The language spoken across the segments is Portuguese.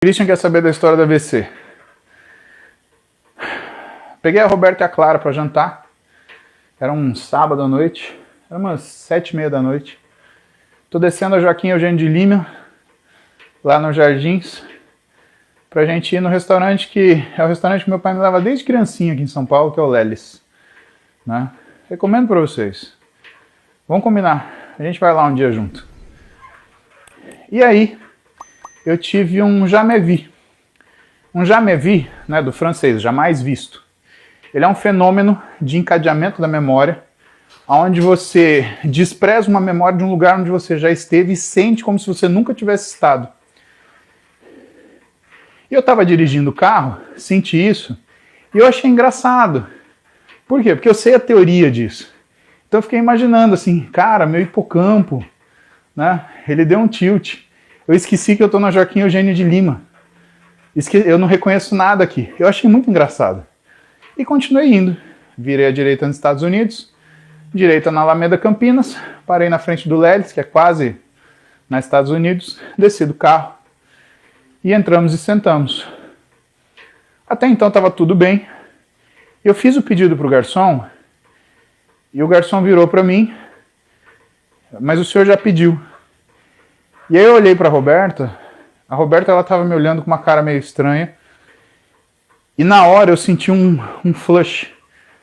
Christian quer saber da história da AVC. Peguei a Roberta e a Clara para jantar. Era um sábado à noite. Era umas 7h30 da noite. Tô descendo a Joaquim Eugênio de Lima, lá nos Jardins, pra gente ir no restaurante que é o restaurante que meu pai me leva desde criancinha aqui em São Paulo, que é o Lelis. Né? Recomendo para vocês. Vamos combinar. A gente vai lá um dia junto. E aí, eu tive um jamais vu. Um jamais vu, né, do francês, jamais visto. Ele é um fenômeno de encadeamento da memória, onde você despreza uma memória de um lugar onde você já esteve e sente como se você nunca tivesse estado. E eu estava dirigindo o carro, senti isso, e eu achei engraçado. Por quê? Porque eu sei a teoria disso. Então eu fiquei imaginando assim, cara, meu hipocampo, né, ele deu um tilt. Eu esqueci que eu estou na Joaquim Eugênio de Lima. Eu não reconheço nada aqui. Eu achei muito engraçado. E continuei indo. Virei à direita nos Estados Unidos, direita na Alameda Campinas, parei na frente do Lelis, que é quase nos Estados Unidos, desci do carro e entramos e sentamos. Até então estava tudo bem. Eu fiz o pedido para o garçom e o garçom virou para mim, mas o senhor já pediu. E aí eu olhei para a Roberta ela estava me olhando com uma cara meio estranha, e na hora eu senti um flush.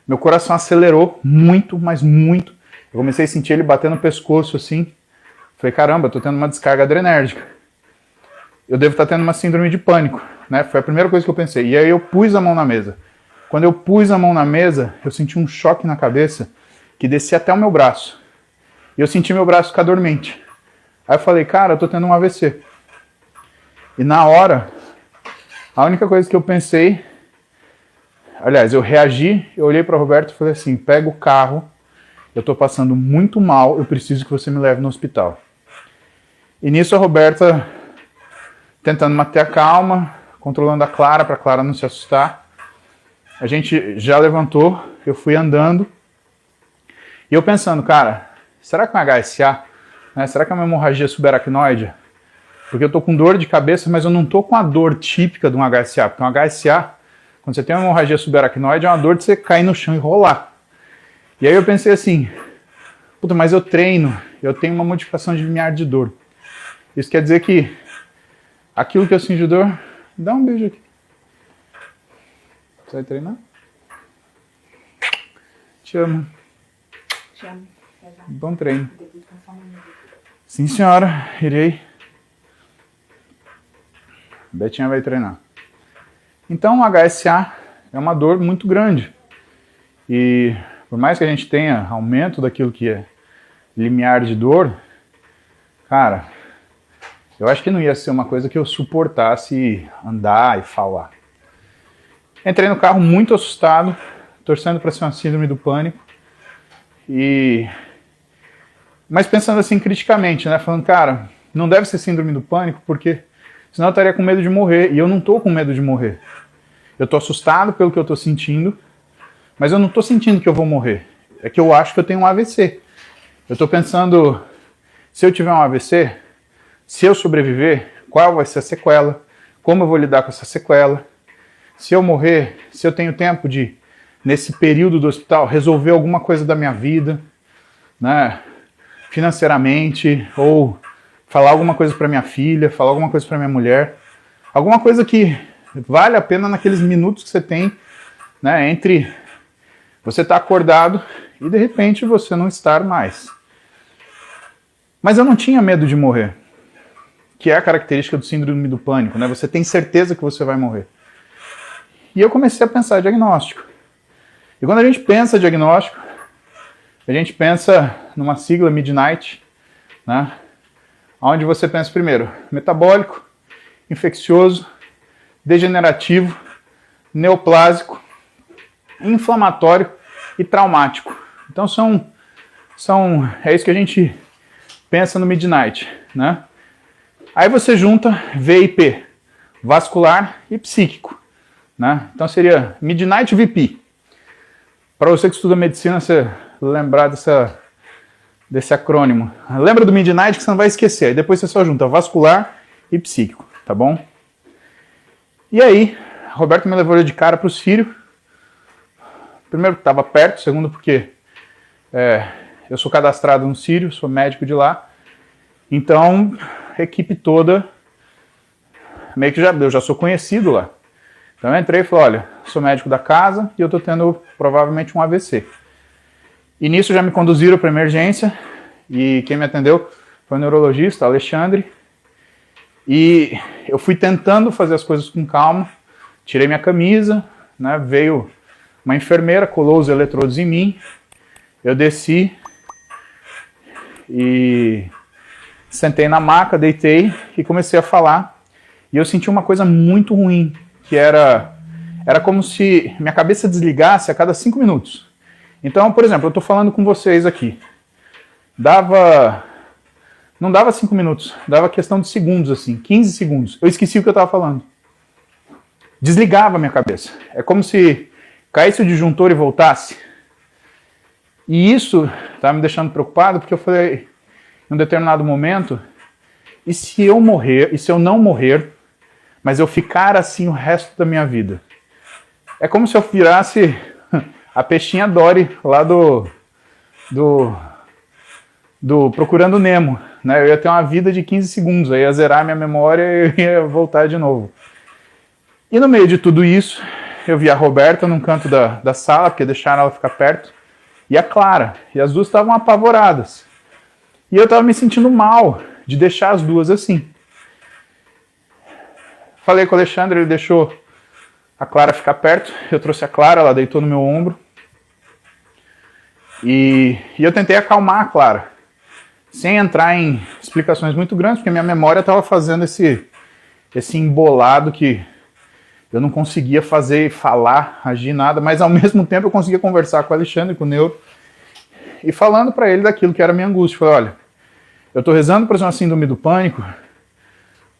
Meu coração acelerou muito, mas muito. Eu comecei a sentir ele bater no pescoço assim. Falei, caramba, eu tô tendo uma descarga adrenérgica. Eu devo estar tendo uma síndrome de pânico, né? Foi a primeira coisa que eu pensei. E aí eu pus a mão na mesa. Quando eu pus a mão na mesa, eu senti um choque na cabeça que descia até o meu braço. E eu senti meu braço ficar dormente. Aí eu falei, cara, eu tô tendo um AVC. E na hora, a única coisa que eu pensei... Aliás, eu reagi, eu olhei para a Roberta e falei assim, pega o carro, eu estou passando muito mal, eu preciso que você me leve no hospital. E nisso a Roberta, tentando manter a calma, controlando a Clara, para a Clara não se assustar. A gente já levantou, eu fui andando, e eu pensando, cara, será que é um HSA? Né? Será que é uma hemorragia subaracnoide? Porque eu estou com dor de cabeça, mas eu não estou com a dor típica de um HSA, porque um HSA... Quando você tem uma hemorragia subaracnoide, é uma dor de você cair no chão e rolar. E aí eu pensei assim, puta, mas eu treino, eu tenho uma modificação de limiar de dor. Isso quer dizer que aquilo que eu sinto de dor, dá um beijo aqui. Você vai treinar? Te amo. Te amo. Bom treino. Sim, senhora, irei. Betinha vai treinar. Então o HSA é uma dor muito grande. E por mais que a gente tenha aumento daquilo que é limiar de dor, cara, eu acho que não ia ser uma coisa que eu suportasse andar e falar. Entrei no carro muito assustado, torcendo para ser uma síndrome do pânico. Mas pensando assim criticamente, né? Falando, cara, não deve ser síndrome do pânico, porque senão eu estaria com medo de morrer. E eu não estou com medo de morrer. Eu estou assustado pelo que eu estou sentindo, mas eu não estou sentindo que eu vou morrer. É que eu acho que eu tenho um AVC. Eu estou pensando, se eu tiver um AVC, se eu sobreviver, qual vai ser a sequela, como eu vou lidar com essa sequela. Se eu morrer, se eu tenho tempo de, nesse período do hospital, resolver alguma coisa da minha vida, né, financeiramente, ou falar alguma coisa para minha filha, falar alguma coisa para minha mulher, alguma coisa que vale a pena naqueles minutos que você tem, né, entre você estar acordado e de repente você não estar mais. Mas eu não tinha medo de morrer, que é a característica do síndrome do pânico, né? Você tem certeza que você vai morrer. E eu comecei a pensar diagnóstico. E quando a gente pensa diagnóstico, a gente pensa numa sigla Midnight, né? Onde você pensa primeiro metabólico, infeccioso, degenerativo, neoplásico, inflamatório e traumático. Então é isso que a gente pensa no Midnight, né? Aí você junta V e P, vascular e psíquico, né? Então seria Midnight VP. Para você que estuda medicina, você lembrar desse acrônimo. Lembra do Midnight que você não vai esquecer. Aí depois você só junta vascular e psíquico, tá bom? E aí, a Roberta me levou de cara para o Sírio. Primeiro porque estava perto, segundo porque eu sou cadastrado no Sírio, sou médico de lá. Então, a equipe toda, meio que eu já sou conhecido lá. Então eu entrei e falei, olha, sou médico da casa e eu estou tendo provavelmente um AVC. E nisso já me conduziram para emergência e quem me atendeu foi o neurologista, Alexandre. E eu fui tentando fazer as coisas com calma, tirei minha camisa, né, veio uma enfermeira, colou os eletrodos em mim, eu desci e sentei na maca, deitei e comecei a falar. E eu senti uma coisa muito ruim, que era como se minha cabeça desligasse a cada 5 minutos. Então, por exemplo, eu estou falando com vocês aqui. Não dava 5 minutos, dava questão de segundos, assim, 15 segundos. Eu esqueci o que eu estava falando. Desligava a minha cabeça. É como se caísse o disjuntor e voltasse. E isso estava me deixando preocupado, porque eu falei, em um determinado momento, e se eu morrer, e se eu não morrer, mas eu ficar assim o resto da minha vida? É como se eu virasse a peixinha Dory lá do Procurando Nemo, né? Eu ia ter uma vida de 15 segundos, aí ia zerar minha memória e ia voltar de novo. E no meio de tudo isso, eu vi a Roberta num canto da sala, porque deixaram ela ficar perto, e a Clara, e as duas estavam apavoradas. E eu estava me sentindo mal de deixar as duas assim. Falei com o Alexandre, ele deixou a Clara ficar perto, eu trouxe a Clara, ela deitou no meu ombro. E eu tentei acalmar a Clara, sem entrar em explicações muito grandes, porque minha memória estava fazendo esse embolado que eu não conseguia fazer, falar, agir, nada, mas ao mesmo tempo eu conseguia conversar com o Alexandre, com o neuro, e falando para ele daquilo que era a minha angústia. Falei, olha, eu estou rezando para uma síndrome do pânico,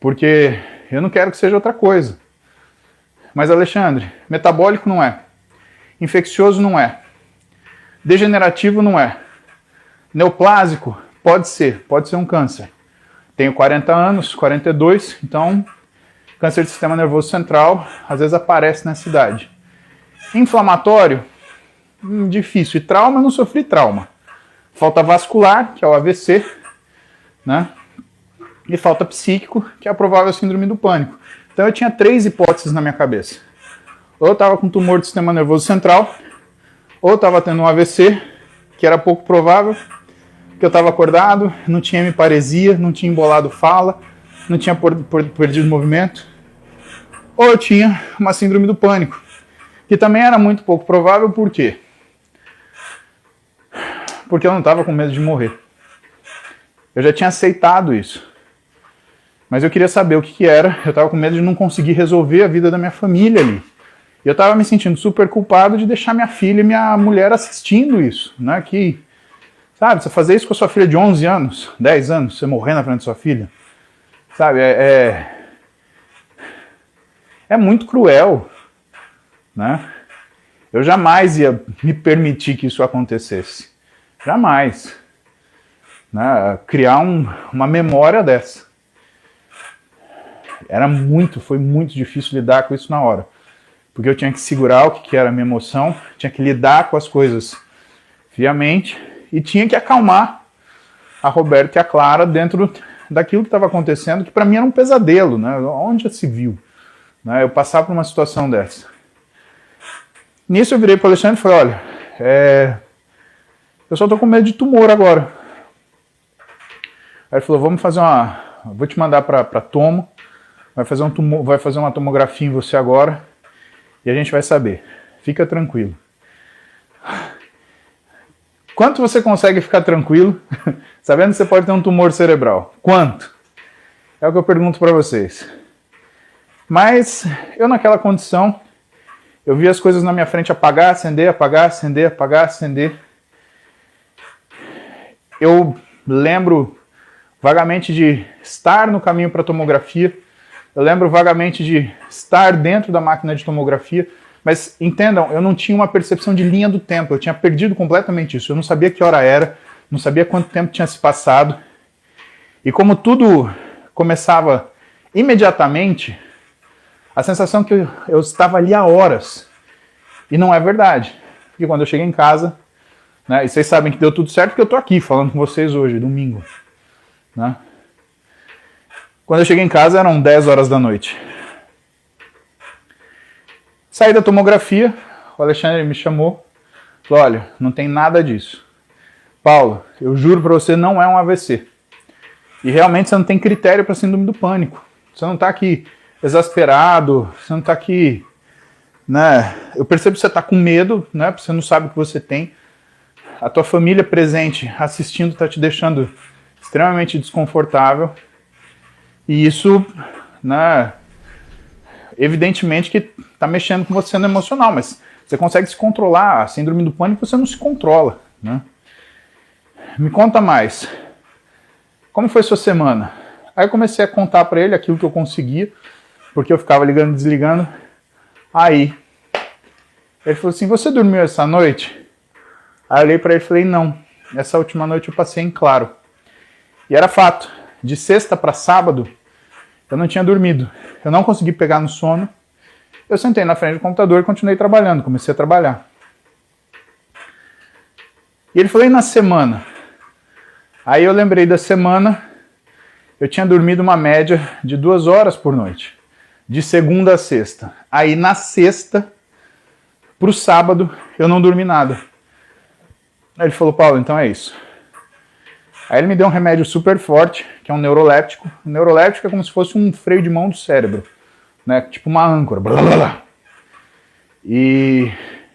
porque eu não quero que seja outra coisa. Mas Alexandre, metabólico não é, infeccioso não é, degenerativo não é, neoplásico pode ser um câncer. Tenho 40 anos, 42, então câncer do sistema nervoso central às vezes aparece nessa idade. Inflamatório, difícil. E trauma, não sofri trauma. Falta vascular, que é o AVC, né? E falta psíquico, que é a provável síndrome do pânico. Então eu tinha 3 hipóteses na minha cabeça. Ou eu estava com tumor do sistema nervoso central, ou eu estava tendo um AVC, que era pouco provável, que eu estava acordado, não tinha hemiparesia, não tinha embolado fala, não tinha perdido movimento, ou eu tinha uma síndrome do pânico, que também era muito pouco provável. Por quê? Porque eu não estava com medo de morrer. Eu já tinha aceitado isso. Mas eu queria saber o que era. Eu estava com medo de não conseguir resolver a vida da minha família ali. E eu estava me sentindo super culpado de deixar minha filha e minha mulher assistindo isso, né? Que, sabe, você fazer isso com a sua filha de 11 anos, 10 anos, você morrer na frente da sua filha, sabe, é muito cruel, né? Eu jamais ia me permitir que isso acontecesse. Jamais. Né? Criar uma memória dessa. Foi muito difícil lidar com isso na hora. Porque eu tinha que segurar o que era a minha emoção, tinha que lidar com as coisas friamente e tinha que acalmar a Roberta e a Clara dentro daquilo que estava acontecendo, que para mim era um pesadelo, né? Onde já se viu, né? Eu passar por uma situação dessa. Nisso eu virei para o Alexandre e falei, olha, eu só estou com medo de tumor agora. Aí ele falou, vou te mandar para tomo, vai fazer uma tomografia em você agora e a gente vai saber. Fica tranquilo. Quanto você consegue ficar tranquilo sabendo que você pode ter um tumor cerebral? Quanto? É o que eu pergunto para vocês. Mas eu naquela condição, eu vi as coisas na minha frente apagar, acender, apagar, acender, apagar, acender. Eu lembro vagamente de estar no caminho para a tomografia, eu lembro vagamente de estar dentro da máquina de tomografia, mas entendam, eu não tinha uma percepção de linha do tempo, eu tinha perdido completamente isso, eu não sabia que hora era, não sabia quanto tempo tinha se passado, e como tudo começava imediatamente, a sensação que eu estava ali há horas. E não é verdade. Porque quando eu cheguei em casa, né, e vocês sabem que deu tudo certo porque eu estou aqui falando com vocês hoje, domingo. Né? Quando eu cheguei em casa eram 10 horas da noite. Saí da tomografia, o Alexandre me chamou, falou, olha, não tem nada disso. Paulo, eu juro para você, não é um AVC. E realmente você não tem critério para síndrome do pânico. Você não está aqui exasperado, você não está aqui, né? Eu percebo que você está com medo, né? Porque você não sabe o que você tem. A tua família presente assistindo está te deixando extremamente desconfortável. E isso, né? Evidentemente que está mexendo com você no emocional, mas você consegue se controlar. A síndrome do pânico você não se controla, né? Me conta mais. Como foi sua semana? Aí eu comecei a contar para ele aquilo que eu conseguia, porque eu ficava ligando e desligando. Aí, ele falou assim, você dormiu essa noite? Aí eu olhei para ele e falei, não, essa última noite eu passei em claro. E era fato, de sexta para sábado, eu não tinha dormido. Eu não consegui pegar no sono. Eu sentei na frente do computador e continuei trabalhando, comecei a trabalhar. E ele falou, e na semana? Aí eu lembrei da semana, eu tinha dormido uma média de 2 horas por noite, de segunda a sexta. Aí na sexta, pro sábado, eu não dormi nada. Aí ele falou, Paulo, então é isso. Aí ele me deu um remédio super forte, que é um neuroléptico. O neuroléptico é como se fosse um freio de mão do cérebro, né? Tipo uma âncora. Blá, blá, blá. E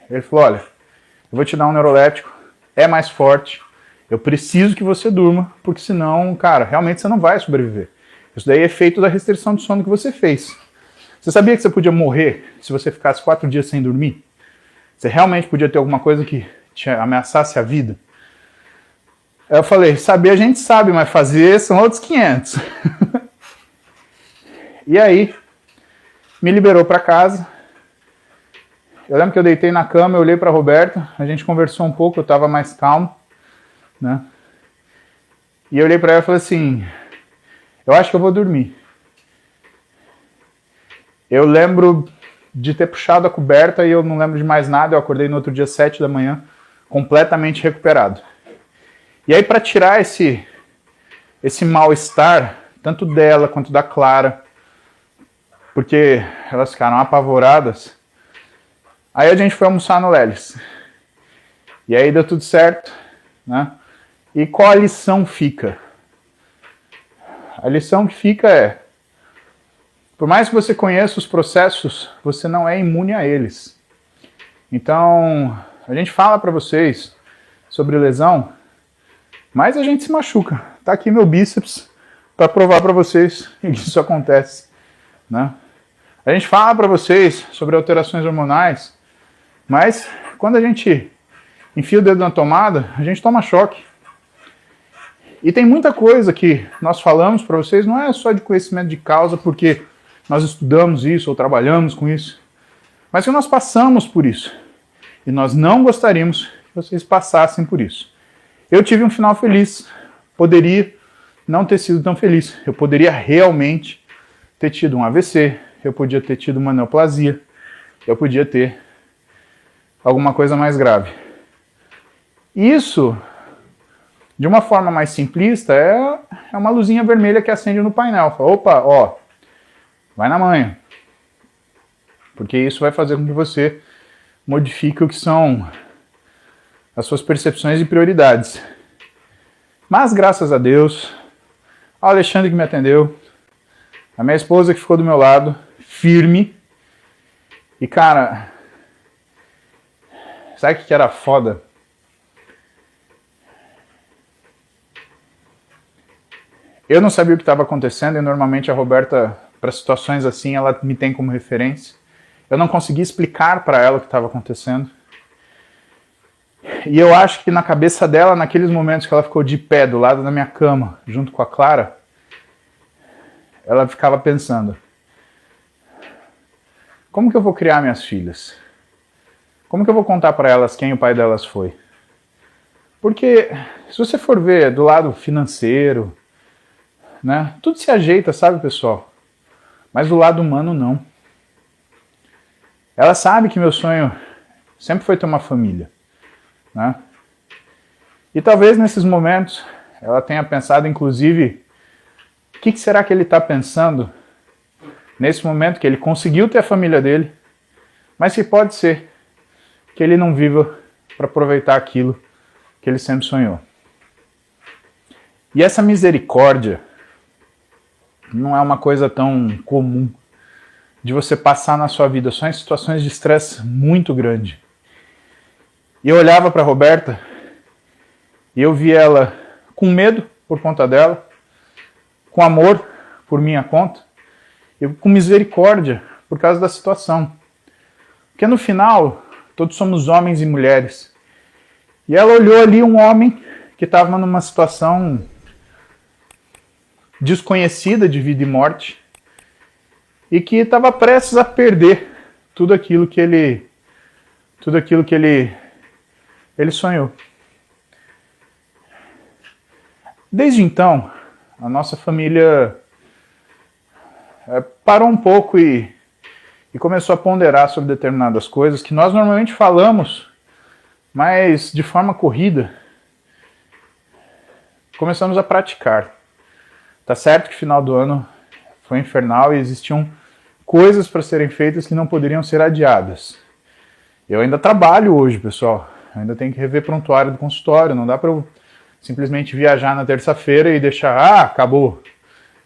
ele falou, olha, eu vou te dar um neuroléptico, é mais forte, eu preciso que você durma, porque senão, cara, realmente você não vai sobreviver. Isso daí é efeito da restrição de sono que você fez. Você sabia que você podia morrer se você ficasse 4 dias sem dormir? Você realmente podia ter alguma coisa que te ameaçasse a vida? Aí eu falei, saber a gente sabe, mas fazer são outros 500. E aí, me liberou para casa. Eu lembro que eu deitei na cama, eu olhei para a Roberta, a gente conversou um pouco, eu estava mais calmo, né? E eu olhei para ela e falei assim, eu acho que eu vou dormir. Eu lembro de ter puxado a coberta e eu não lembro de mais nada, eu acordei no outro dia 7 da manhã, completamente recuperado. E aí para tirar esse mal-estar, tanto dela quanto da Clara, porque elas ficaram apavoradas, aí a gente foi almoçar no Lelis. E aí deu tudo certo, né? E qual a lição fica? A lição que fica é, por mais que você conheça os processos, você não é imune a eles. Então, a gente fala para vocês sobre lesão, mas a gente se machuca. Tá aqui meu bíceps para provar para vocês que isso acontece, né? A gente fala para vocês sobre alterações hormonais, mas quando a gente enfia o dedo na tomada, a gente toma choque. E tem muita coisa que nós falamos para vocês, não é só de conhecimento de causa, porque nós estudamos isso ou trabalhamos com isso, mas que nós passamos por isso. E nós não gostaríamos que vocês passassem por isso. Eu tive um final feliz, poderia não ter sido tão feliz. Eu poderia realmente ter tido um AVC, eu podia ter tido uma neoplasia, eu podia ter alguma coisa mais grave. Isso, de uma forma mais simplista, é uma luzinha vermelha que acende no painel. Fala, opa, ó, vai na manha. Porque isso vai fazer com que você modifique o que são as suas percepções e prioridades. Mas, graças a Deus, ao Alexandre que me atendeu, a minha esposa que ficou do meu lado, firme. E, cara, sabe o que era foda? Eu não sabia o que estava acontecendo e normalmente a Roberta, para situações assim, ela me tem como referência. Eu não conseguia explicar para ela o que estava acontecendo. E eu acho que na cabeça dela, naqueles momentos que ela ficou de pé do lado da minha cama, junto com a Clara, ela ficava pensando, como que eu vou criar minhas filhas? Como que eu vou contar para elas quem o pai delas foi? Porque se você for ver do lado financeiro, né, tudo se ajeita, sabe, pessoal? Mas do lado humano, não. Ela sabe que meu sonho sempre foi ter uma família, né? E talvez nesses momentos ela tenha pensado, inclusive, o que será que ele está pensando nesse momento que ele conseguiu ter a família dele, mas que pode ser que ele não viva para aproveitar aquilo que ele sempre sonhou. E essa misericórdia não é uma coisa tão comum de você passar na sua vida, só em situações de estresse muito grande. E eu olhava para a Roberta e eu vi ela com medo por conta dela, com amor por minha conta e com misericórdia por causa da situação. Porque no final, todos somos homens e mulheres. E ela olhou ali um homem que estava numa situação desconhecida de vida e morte e que estava prestes a perder tudo aquilo que ele sonhou. Desde então, a nossa família parou um pouco e começou a ponderar sobre determinadas coisas que nós normalmente falamos, mas de forma corrida, começamos a praticar. Tá certo que o final do ano foi infernal e existiam coisas para serem feitas que não poderiam ser adiadas. Eu ainda trabalho hoje, pessoal. Eu ainda tenho que rever prontuário do consultório. Não dá para eu simplesmente viajar na terça-feira e deixar, acabou.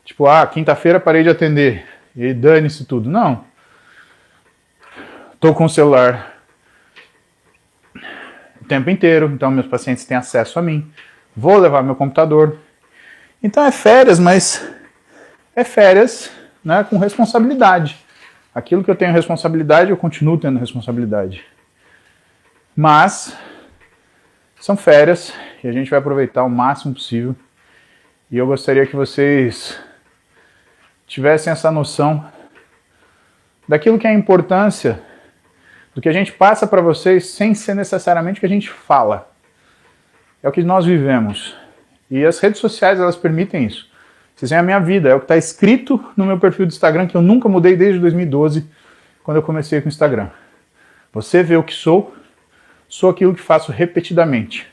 Tipo, quinta-feira parei de atender e dane-se tudo. Não. Estou com o celular o tempo inteiro, então meus pacientes têm acesso a mim. Vou levar meu computador. Então é férias, mas é férias, né, com responsabilidade. Aquilo que eu tenho responsabilidade, eu continuo tendo responsabilidade. Mas são férias e a gente vai aproveitar o máximo possível. E eu gostaria que vocês tivessem essa noção daquilo que é a importância do que a gente passa para vocês sem ser necessariamente o que a gente fala. É o que nós vivemos. E as redes sociais, elas permitem isso. Vocês veem a minha vida, é o que está escrito no meu perfil do Instagram, que eu nunca mudei desde 2012, quando eu comecei com o Instagram. Você vê o que sou aquilo que faço repetidamente.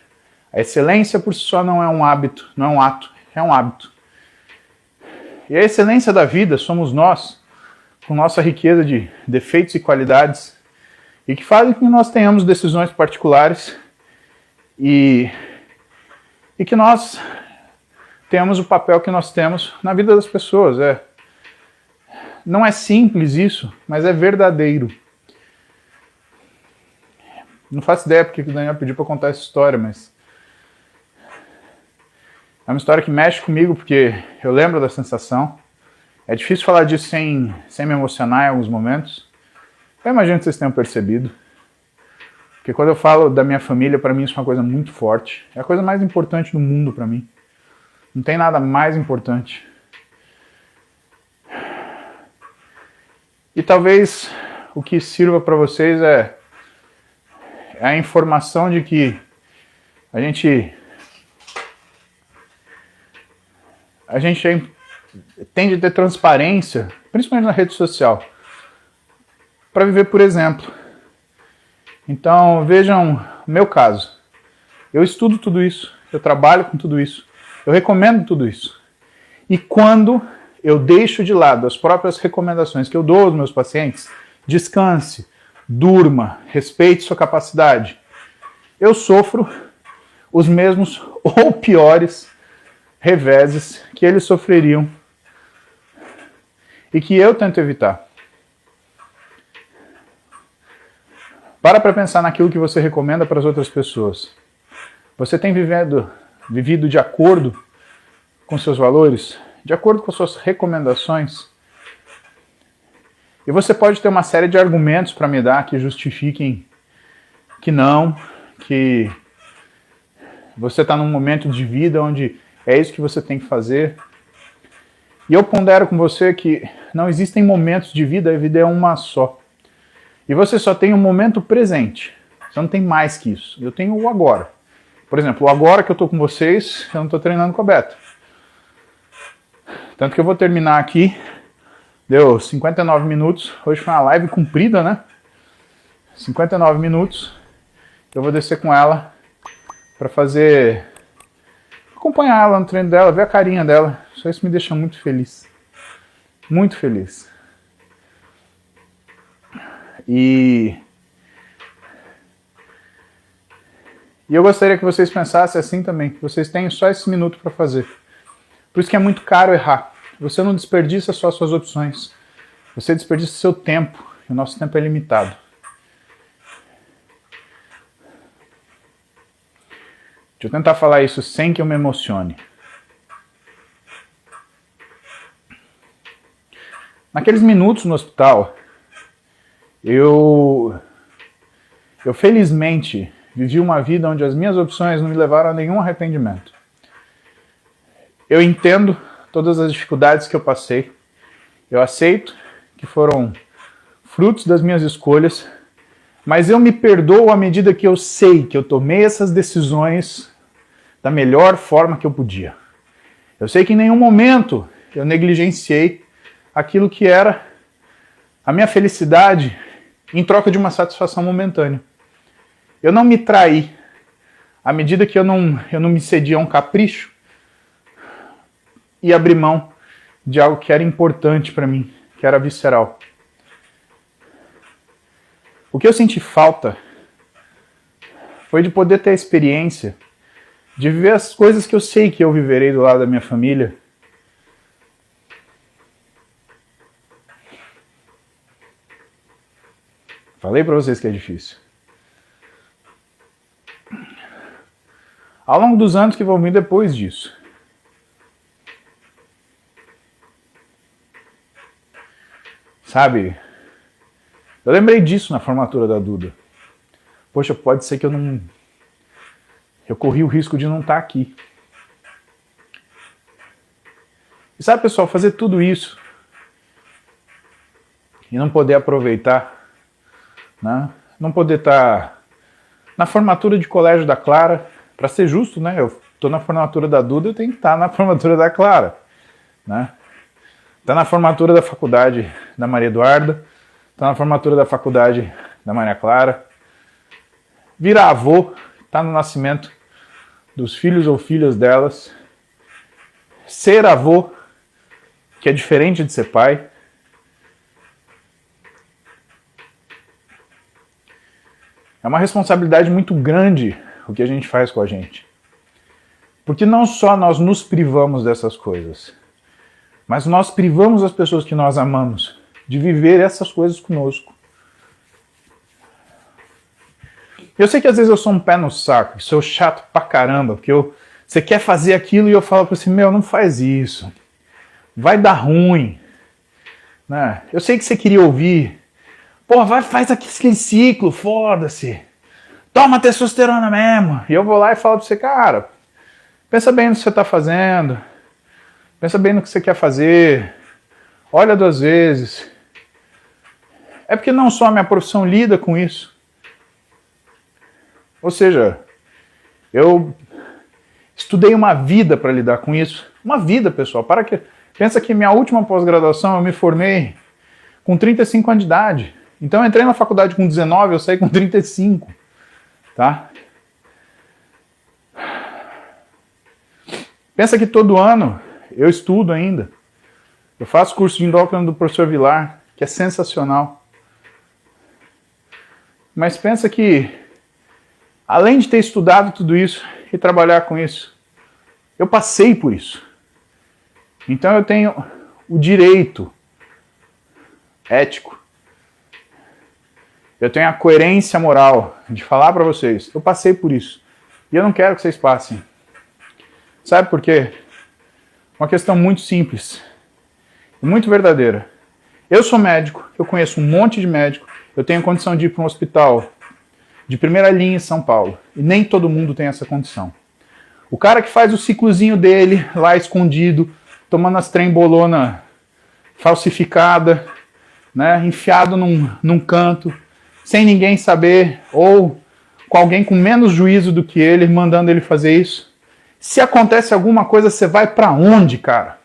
A excelência por si só não é um hábito, não é um ato, é um hábito. E a excelência da vida somos nós, com nossa riqueza de defeitos e qualidades, e que fazem com que nós tenhamos decisões particulares e que nós tenhamos o papel que nós temos na vida das pessoas. Não é simples isso, mas é verdadeiro. Não faço ideia porque o Daniel pediu para contar essa história, mas é uma história que mexe comigo porque eu lembro da sensação. É difícil falar disso sem me emocionar em alguns momentos. Eu imagino que vocês tenham percebido. Porque quando eu falo da minha família, para mim isso é uma coisa muito forte. É a coisa mais importante do mundo para mim. Não tem nada mais importante. E talvez o que sirva para vocês é a informação de que a gente tende a ter transparência, principalmente na rede social, para viver por exemplo. Então, vejam o meu caso. Eu estudo tudo isso, eu trabalho com tudo isso, eu recomendo tudo isso. E quando eu deixo de lado as próprias recomendações que eu dou aos meus pacientes, descanse, durma, respeite sua capacidade, eu sofro os mesmos ou piores reveses que eles sofreriam e que eu tento evitar. Para pensar naquilo que você recomenda para as outras pessoas. Você tem vivido de acordo com seus valores? De acordo com suas recomendações? E você pode ter uma série de argumentos para me dar que justifiquem que não, que você está num momento de vida onde é isso que você tem que fazer. E eu pondero com você que não existem momentos de vida, a vida é uma só. E você só tem um momento presente. Você não tem mais que isso. Eu tenho o agora. Por exemplo, o agora que eu estou com vocês, eu não estou treinando com a Beta. Tanto que eu vou terminar aqui. Deu 59 minutos. Hoje foi uma live comprida, né? 59 minutos. Eu vou descer com ela para acompanhar ela no treino dela, ver a carinha dela. Só isso me deixa muito feliz. Muito feliz. E eu gostaria que vocês pensassem assim também, que vocês têm só esse minuto para fazer. Por isso que é muito caro errar. Você não desperdiça só suas opções. Você desperdiça seu tempo. E o nosso tempo é limitado. Deixa eu tentar falar isso sem que eu me emocione. Naqueles minutos no hospital, eu felizmente vivi uma vida onde as minhas opções não me levaram a nenhum arrependimento. Eu entendo todas as dificuldades que eu passei. Eu aceito que foram frutos das minhas escolhas, mas eu me perdoo à medida que eu sei que eu tomei essas decisões da melhor forma que eu podia. Eu sei que em nenhum momento eu negligenciei aquilo que era a minha felicidade em troca de uma satisfação momentânea. Eu não me traí à medida que eu não me cedi a um capricho e abri mão de algo que era importante para mim, que era visceral. O que eu senti falta foi de poder ter a experiência de viver as coisas que eu sei que eu viverei do lado da minha família. Falei para vocês que é difícil. Ao longo dos anos que vão vir depois disso. Sabe, eu lembrei disso na formatura da Duda. Poxa, pode ser que eu corri o risco de não estar aqui. E sabe, pessoal, fazer tudo isso e não poder aproveitar, né? Não poder estar na formatura de colégio da Clara, para ser justo, né? Eu estou na formatura da Duda, eu tenho que estar na formatura da Clara, né? Tá na formatura da faculdade da Maria Eduarda, tá na formatura da faculdade da Maria Clara, virar avô, tá no nascimento dos filhos ou filhas delas, ser avô, que é diferente de ser pai. É uma responsabilidade muito grande o que a gente faz com a gente. Porque não só nós nos privamos dessas coisas, mas nós privamos as pessoas que nós amamos de viver essas coisas conosco. Eu sei que às vezes eu sou um pé no saco, sou chato pra caramba, porque você quer fazer aquilo e eu falo pra você, não faz isso, vai dar ruim. Né? Eu sei que você queria ouvir, faz aquele ciclo, foda-se, toma testosterona mesmo. E eu vou lá e falo pra você, cara, pensa bem no que você tá fazendo, pensa bem no que você quer fazer, olha 2 vezes. É porque não só a minha profissão lida com isso. Ou seja, eu estudei uma vida para lidar com isso. Uma vida, pessoal. Pensa que minha última pós-graduação eu me formei com 35 anos de idade. Então eu entrei na faculdade com 19, eu saí com 35. Tá? Pensa que todo ano eu estudo ainda. Eu faço curso de endócrino do professor Vilar, que é sensacional. Mas pensa que, além de ter estudado tudo isso e trabalhar com isso, eu passei por isso. Então eu tenho o direito ético, eu tenho a coerência moral de falar para vocês, eu passei por isso. E eu não quero que vocês passem. Sabe por quê? Uma questão muito simples, muito verdadeira. Eu sou médico, eu conheço um monte de médico, eu tenho condição de ir para um hospital de primeira linha em São Paulo. E nem todo mundo tem essa condição. O cara que faz o ciclozinho dele lá escondido, tomando as trembolona falsificada, né, enfiado num canto, sem ninguém saber, ou com alguém com menos juízo do que ele, mandando ele fazer isso. Se acontece alguma coisa, você vai para onde, cara?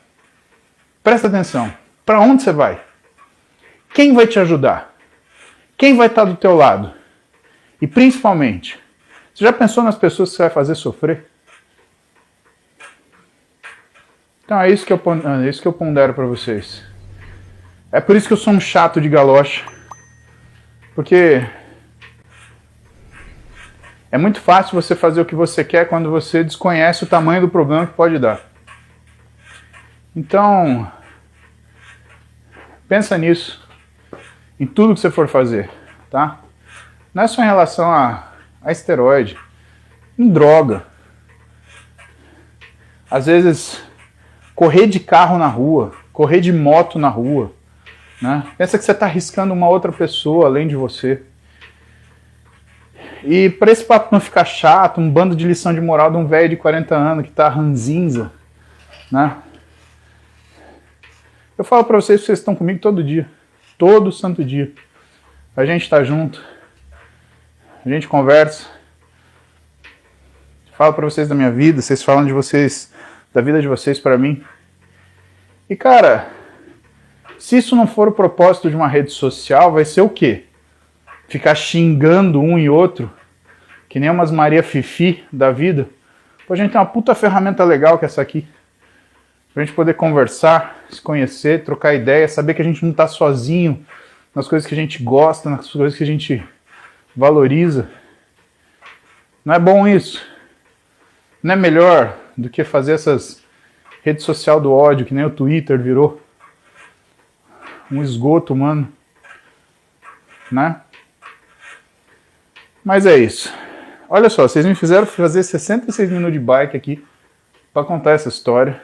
Presta atenção. Para onde você vai? Quem vai te ajudar? Quem vai estar do teu lado? E principalmente, você já pensou nas pessoas que você vai fazer sofrer? Então é isso que eu pondero para vocês. É por isso que eu sou um chato de galocha. Porque é muito fácil você fazer o que você quer quando você desconhece o tamanho do problema que pode dar. Então, pensa nisso, em tudo que você for fazer, tá? Não é só em relação a esteroide, em droga. Às vezes, correr de carro na rua, correr de moto na rua, né? Pensa que você está arriscando uma outra pessoa além de você. E para esse papo não ficar chato, um bando de lição de moral de um velho de 40 anos que tá ranzinza, né? Eu falo para vocês que vocês estão comigo todo dia, todo santo dia. A gente tá junto, a gente conversa, falo para vocês da minha vida, vocês falam de vocês, da vida de vocês para mim. E cara, se isso não for o propósito de uma rede social, vai ser o quê? Ficar xingando um e outro, que nem umas Maria Fifi da vida. Pô, a gente tem uma puta ferramenta legal que é essa aqui. Pra gente poder conversar, se conhecer, trocar ideia, saber que a gente não tá sozinho nas coisas que a gente gosta, nas coisas que a gente valoriza. Não é bom isso? Não é melhor do que fazer essas redes sociais do ódio, que nem o Twitter virou um esgoto humano, né? Mas é isso. Olha só, vocês me fizeram fazer 66 minutos de bike aqui para contar essa história.